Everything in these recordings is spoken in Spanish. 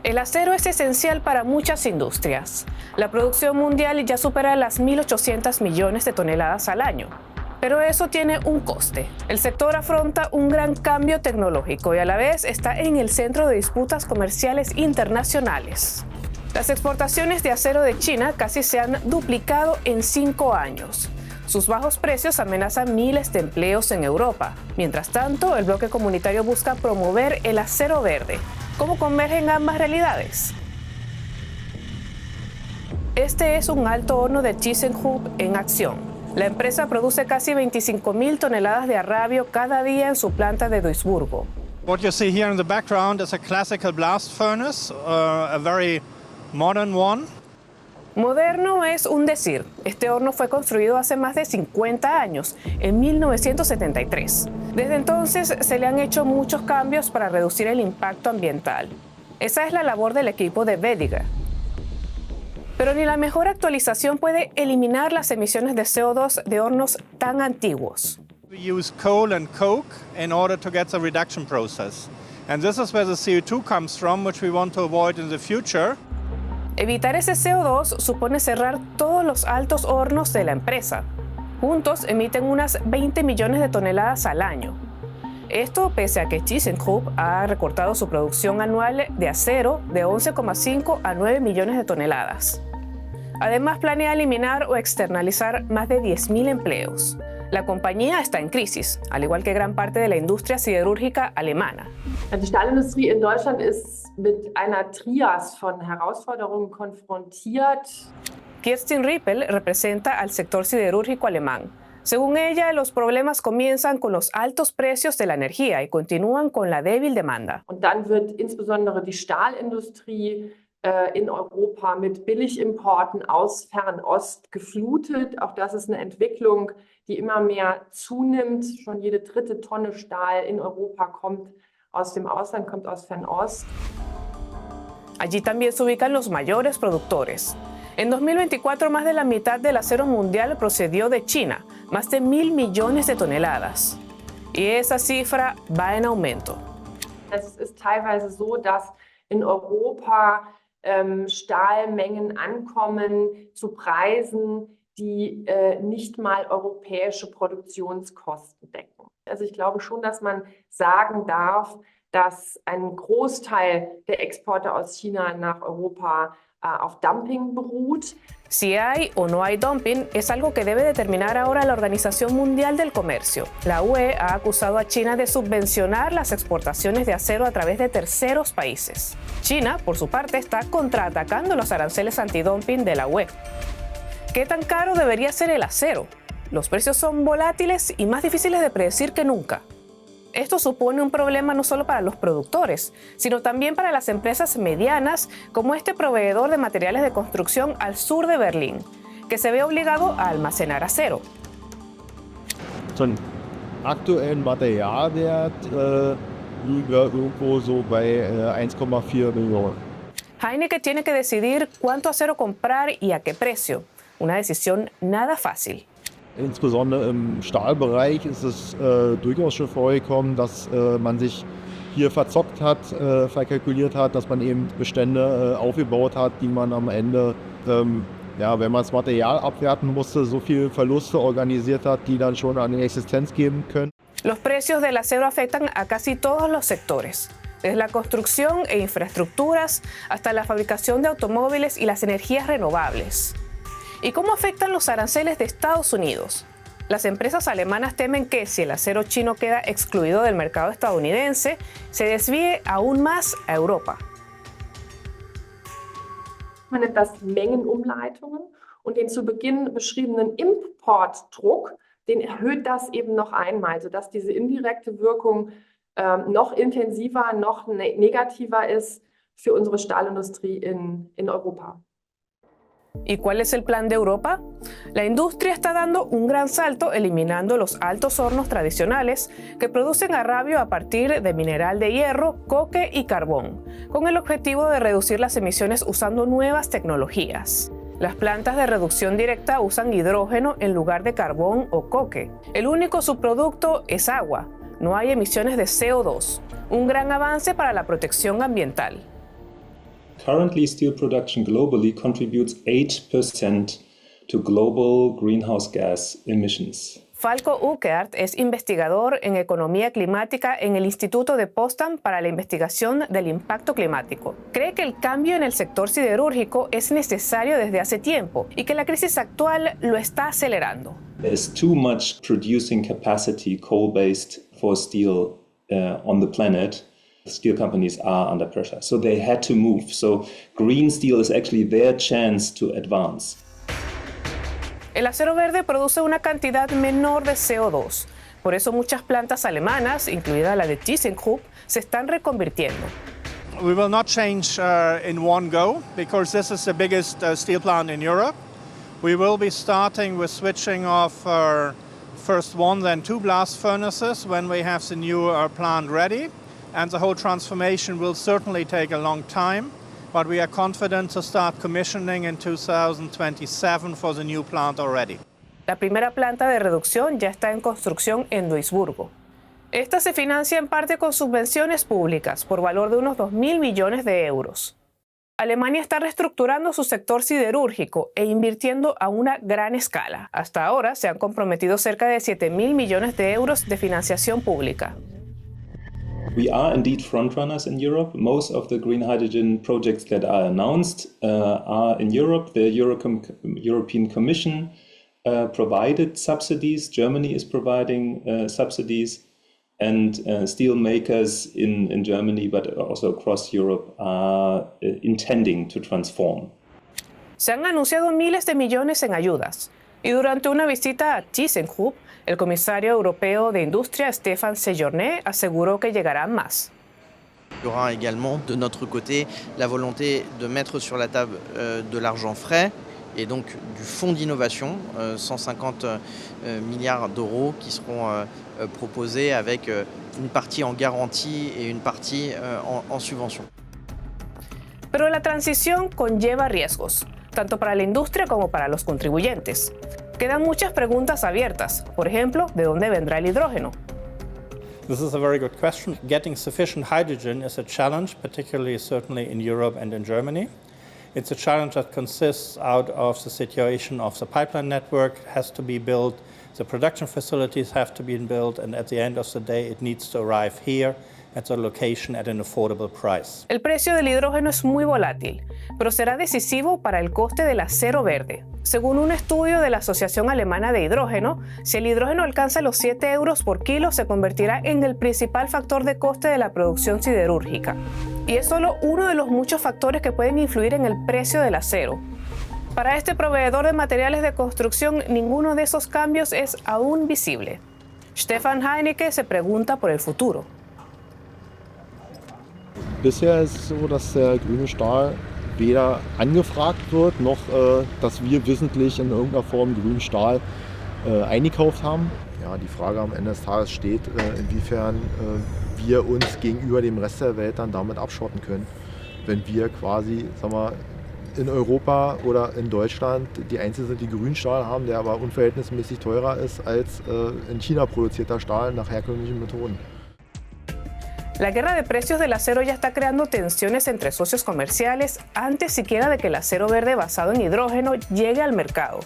El acero es esencial para muchas industrias. La producción mundial ya supera las 1.800 millones de toneladas al año. Pero eso tiene un coste. El sector afronta un gran cambio tecnológico y a la vez está en el centro de disputas comerciales internacionales. Las exportaciones de acero de China casi se han duplicado en 5 años. Sus bajos precios amenazan miles de empleos en Europa. Mientras tanto, el bloque comunitario busca promover el acero verde. ¿Cómo convergen ambas realidades? Este es un alto horno de ThyssenKrupp en acción. La empresa produce casi 25.000 toneladas de arrabio cada día en su planta de Duisburgo. What you see here in the background is a classical blast furnace, a very modern one. Moderno es un decir. Este horno fue construido hace más de 50 años, en 1973. Desde entonces se le han hecho muchos cambios para reducir el impacto ambiental. Esa es la labor del equipo de Vediger. Pero ni la mejor actualización puede eliminar las emisiones de CO2 de hornos tan antiguos. We use coal and coke in order to get the reduction process. And this is where the CO2 comes from, which we want to avoid in the future. Evitar ese CO2 supone cerrar todos los altos hornos de la empresa. Juntos emiten unas 20 millones de toneladas al año. Esto pese a que ThyssenKrupp ha recortado su producción anual de acero de 11,5 a 9 millones de toneladas. Además, planea eliminar o externalizar más de 10.000 empleos. La compañía está en crisis, al igual que gran parte de la industria siderúrgica alemana. Die Stahlindustrie in Deutschland ist mit einer Trias von Herausforderungen konfrontiert. Kerstin Rippel representa al sector siderúrgico alemán. Según ella, los problemas comienzan con los altos precios de la energía y continúan con la débil demanda. Und dann wird insbesondere die Stahlindustrie in Europa mit Billigimporten aus Fernost geflutet. Auch das ist eine Entwicklung, die immer mehr zunimmt. Schon jede dritte Tonne Stahl in Europa kommt aus dem Ausland, kommt aus Fernost. Allí también se ubican los mayores productores. En 2024, más de la mitad del acero mundial procedió de China, más de 1.000 millones de toneladas. Y esa cifra va en aumento. Es ist teilweise so, dass in Europa Stahlmengen ankommen zu Preisen, die nicht mal europäische Produktionskosten decken. Also ich glaube schon, dass man sagen darf, dass ein Großteil der Exporte aus China nach Europa auf Dumping beruht. Si hay o no hay dumping es algo que debe determinar ahora la Organización Mundial del Comercio. La UE ha acusado a China de subvencionar las exportaciones de acero a través de terceros países. China, por su parte, está contraatacando los aranceles antidumping de la UE. ¿Qué tan caro debería ser el acero? Los precios son volátiles y más difíciles de predecir que nunca. Esto supone un problema no solo para los productores, sino también para las empresas medianas, como este proveedor de materiales de construcción al sur de Berlín, que se ve obligado a almacenar acero. Zum aktuellen Materialwert liegen wir irgendwo so bei 1,4 Millionen. Heineke tiene que decidir cuánto acero comprar y a qué precio. Una decisión nada fácil. Insbesondere im Stahlbereich ist es durchaus schon vorgekommen, dass man sich hier verzockt hat, verkalkuliert hat, dass man eben Bestände aufgebaut hat, die man am Ende, wenn man das Material abwerten musste, so viele Verluste organisiert hat, die dann schon an die Existenz geben können. Los precios del acero afectan a casi todos los sectores, desde la construcción e infraestructuras hasta la fabricación de automóviles y las energías renovables. ¿Y cómo afectan los aranceles de Estados Unidos? Las empresas alemanas temen que si el acero chino queda excluido del mercado estadounidense, se desvíe aún más a Europa. Man nennt das Mengenumleitungen und den zu Beginn beschriebenen Importdruck, den erhöht das eben noch einmal, sodass diese indirekte Wirkung noch intensiver, noch negativer ist für unsere Stahlindustrie in Europa. ¿Y cuál es el plan de Europa? La industria está dando un gran salto eliminando los altos hornos tradicionales que producen arrabio a partir de mineral de hierro, coque y carbón, con el objetivo de reducir las emisiones usando nuevas tecnologías. Las plantas de reducción directa usan hidrógeno en lugar de carbón o coque. El único subproducto es agua. No hay emisiones de CO2, un gran avance para la protección ambiental. Currently, steel production globally contributes 8% to global greenhouse gas emissions. Falco Uckert es investigador en economía climática en el Instituto de Potsdam para la investigación del impacto climático. Cree que el cambio en el sector siderúrgico es necesario desde hace tiempo y que la crisis actual lo está acelerando. There's too much producing capacity, coal-based, for steel on the planet. Steel companies are under pressure, so they had to move. So green steel is actually their chance to advance. El acero verde produce una cantidad menor de CO2. Por eso muchas plantas alemanas, incluida la de ThyssenKrupp, se están reconvirtiendo. We will not change in one go because this is the biggest steel plant in Europe. We will be starting with switching off first one, then two blast furnaces when we have the new plant ready. And the whole transformation will certainly take a long time. But we are confident to start commissioning in 2027 for the new plant already. La primera planta de reducción ya está en construcción en Duisburgo. Esta se financia en parte con subvenciones públicas por valor de unos 2.000 millones de euros. Alemania está reestructurando su sector siderúrgico e invirtiendo a una gran escala. Hasta ahora se han comprometido cerca de 7.000 millones de euros de financiación pública. We are indeed frontrunners in Europe. Most of the green hydrogen projects that are announced are in Europe. The European Commission provided subsidies. Germany is providing subsidies. And steel makers in Germany, but also across Europe, are intending to transform. Se han anunciado miles de millones en ayudas. Y durante una visita a ThyssenKrupp, el comisario europeo de Industria, Stéphane Séjourné, aseguró que llegarán más. Il y aura également de notre côté la volonté de mettre sur la table de l'argent frais et donc du fonds d'innovation, 150 milliards d'euros qui seront proposés avec une partie en garantie et une partie en subvention. Pero la transición conlleva riesgos, tanto para la industria como para los contribuyentes. Quedan muchas preguntas abiertas. Por ejemplo, ¿de dónde vendrá el hidrógeno? This is a very good question. Getting sufficient hydrogen is a challenge, particularly certainly in Europe and in Germany. It's a challenge that consists out of the situation of the pipeline network has to be built, the production facilities have to be built, and at the end of the day it needs to arrive here at the location at an affordable price. El precio del hidrógeno es muy volátil, pero será decisivo para el coste del acero verde. Según un estudio de la Asociación Alemana de Hidrógeno, si el hidrógeno alcanza los 7 euros por kilo, se convertirá en el principal factor de coste de la producción siderúrgica. Y es solo uno de los muchos factores que pueden influir en el precio del acero. Para este proveedor de materiales de construcción, ninguno de esos cambios es aún visible. Stefan Heinecke se pregunta por el futuro. Bisher ist es so, dass der grüne Stahl weder angefragt wird, noch dass wir wissentlich in irgendeiner Form grünen Stahl eingekauft haben. Ja, die Frage am Ende des Tages steht, inwiefern wir uns gegenüber dem Rest der Welt dann damit abschotten können. Wenn wir quasi, sagen wir, in Europa oder in Deutschland die Einzigen sind, die grünen Stahl haben, der aber unverhältnismäßig teurer ist als in China produzierter Stahl nach herkömmlichen Methoden. La guerra de precios del acero ya está creando tensiones entre socios comerciales antes siquiera de que el acero verde basado en hidrógeno llegue al mercado.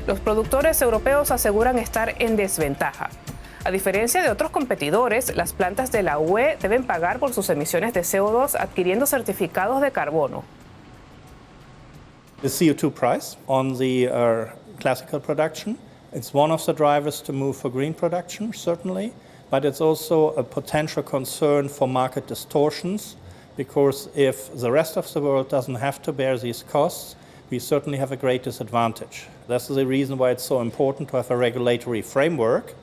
Los productores europeos aseguran estar en desventaja. A diferencia de otros competidores, las plantas de la UE deben pagar por sus emisiones de CO2 adquiriendo certificados de carbono. The CO2 price on the classical production, it's one of the drivers to move for green production, certainly. But it's also a potential concern for market distortions, because if the rest of the world doesn't have to bear these costs, we certainly have a great disadvantage. That's the reason why it's so important to have a regulatory framework,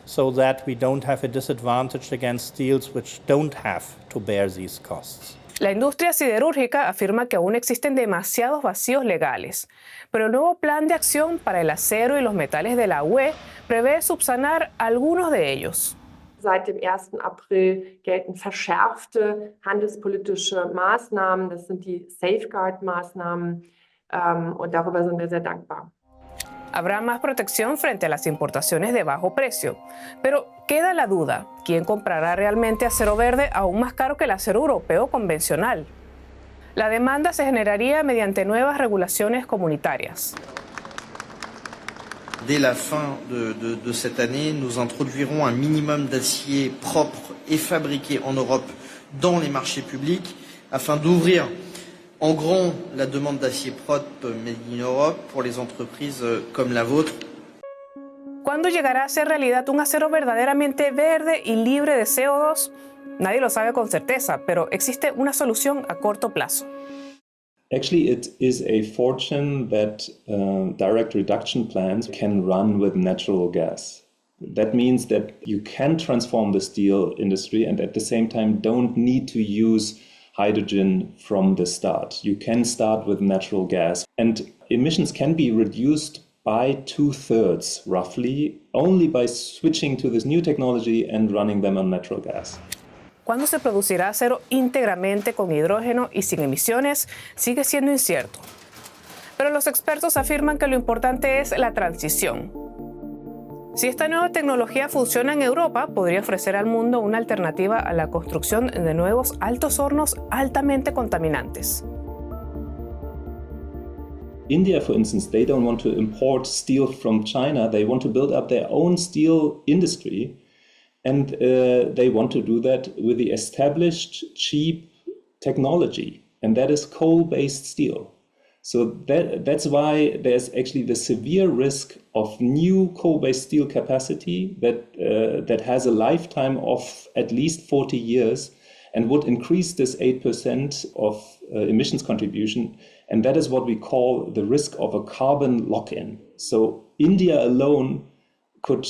so that we don't have a disadvantage against steels which don't have to bear these costs. La industria siderúrgica afirma que aún existen demasiados vacíos legales, pero el nuevo plan de acción para el acero y los metales de la UE prevé subsanar algunos de ellos. Seit dem 1. April gelten verschärfte handelspolitische Maßnahmen. Das sind die Safeguard-Maßnahmen und darüber sind wir sehr dankbar. Habrá más protección frente a las importaciones de bajo precio. Pero queda la duda, ¿quién comprará realmente acero verde aún más caro que el acero europeo convencional? La demanda se generaría mediante nuevas regulaciones comunitarias. Dès la fin de cette année, nous introduirons un minimum d'acier propre et fabriqué en Europe dans les marchés publics afin d'ouvrir en grand la demande d'acier propre made in Europe pour les entreprises comme la vôtre. ¿Cuándo llegará a ser realidad un acero verdaderamente verde y libre de CO2? Nadie lo sabe con certeza, pero existe una solución a corto plazo. Actually, it is a fortune that direct reduction plants can run with natural gas. That means that you can transform the steel industry and at the same time don't need to use hydrogen from the start. You can start with natural gas, and emissions can be reduced by 2/3 roughly only by switching to this new technology and running them on natural gas. ¿Cuándo se producirá acero íntegramente con hidrógeno y sin emisiones? Sigue siendo incierto. Pero los expertos afirman que lo importante es la transición. Si esta nueva tecnología funciona en Europa, podría ofrecer al mundo una alternativa a la construcción de nuevos altos hornos altamente contaminantes. India, for instance, they don't want to import steel from China. They want to build up their own steel industry. And they want to do that with the established cheap technology, and that is coal-based steel. So that's why there's actually the severe risk of new coal-based steel capacity that has a lifetime of at least 40 years and would increase this 8% of emissions contribution. And that is what we call the risk of a carbon lock-in. So India alone could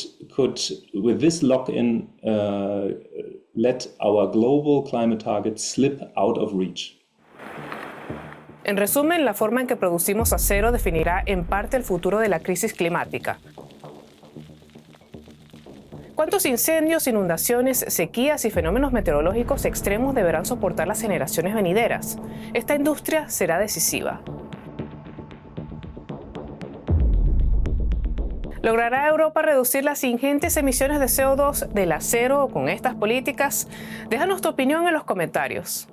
with this lock-in, let our global climate targets slip out of reach. En resumen, la forma en que producimos acero definirá en parte el futuro de la crisis climática. ¿Cuántos incendios, inundaciones, sequías y fenómenos meteorológicos extremos deberán soportar las generaciones venideras? Esta industria será decisiva. ¿Logrará Europa reducir las ingentes emisiones de CO2 del acero con estas políticas? Déjanos tu opinión en los comentarios.